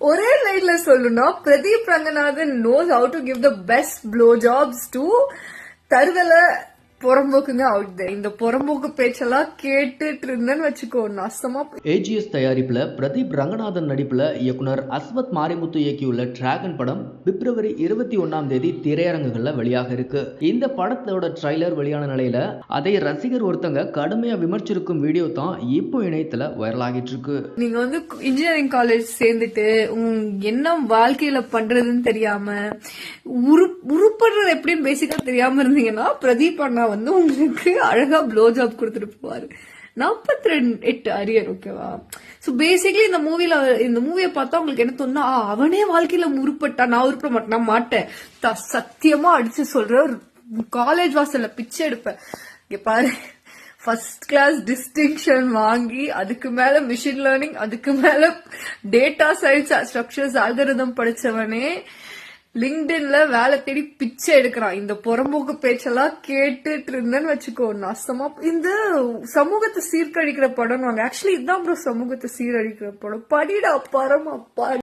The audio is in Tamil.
ஒரே லைன்ல சொல்லணும்னா Pradeep Ranganathan knows how to give the best blowjobs to தருதல புறம்போக்குங்க அவுட் there. இந்த புறம்போக்கு பேச்செல்லாம் கேட்டுட்டு இருந்தேன்னு வச்சுக்கோ நசமா. ஏஜிஎஸ் தயாரிப்புல பிரதீப் ரங்கநாதன் நடிப்புல இயக்குனர் அஸ்வத் மாரிமுத்து இயக்கியுள்ள டிராகன் படம் பிப்ரவரி 21 திரையரங்குகள்ல வெளியாக இருக்கு. இந்த படத்தோட ட்ரைலர் வெளியான நிலையில அதை ரசிகர் ஒருத்தங்க கடுமையா விமர்சிக்கும் வீடியோ தான் இப்போ இணையத்துல வைரல் ஆகிட்டு இருக்கு. நீங்க வந்து இன்ஜினியரிங் காலேஜ் சேர்ந்துட்டு என்ன வாழ்க்கையில பண்றதுன்னு தெரியாம உருப்படுறது எப்படின்னு பேசிக்கா தெரியாம இருந்தீங்கன்னா பிரதீப் அண்ணா வந்து உங்களுக்கு அழகா ப்ளோ ஜாப் கொடுத்துட்டு போவாரு. 48 அரியர். ஓகேவா? சோ பேசிக்கலி இந்த மூவியை பார்த்தா உங்களுக்கு என்ன தோணுனா, அவனே வாழ்க்கையில உருப்பட்டா, நான் உருப்பட மாட்டேன் சத்தியமா அடிச்சு சொல்ற, காலேஜ் வாசல்ல பிச்சை எடுப்பேன். இங்க பாரு, ஃபர்ஸ்ட் கிளாஸ் டிஸ்டிங்ஷன் வாங்கி அதுக்கு மேல மிஷின் லேர்னிங், அதுக்கு மேல டேட்டா சயின்ஸ் ஸ்ட்ரக்சர்ஸ் அல்காரிதம் படிச்சவனே லிங்க்டின்ல வேலை தேடி பிச்சை எடுக்கிறான். இந்த புறம்போக்கு பேச்செல்லாம் கேட்டுட்டு இருந்தேன்னு வச்சுக்கோ நசமா. இந்த சமூகத்தை சீர்கழிக்கிற படம் வாங்க. ஆக்சுவலி இதுதான் ப்ரோ சமூகத்தை சீரழிக்கிற படம். படிடா பரமா.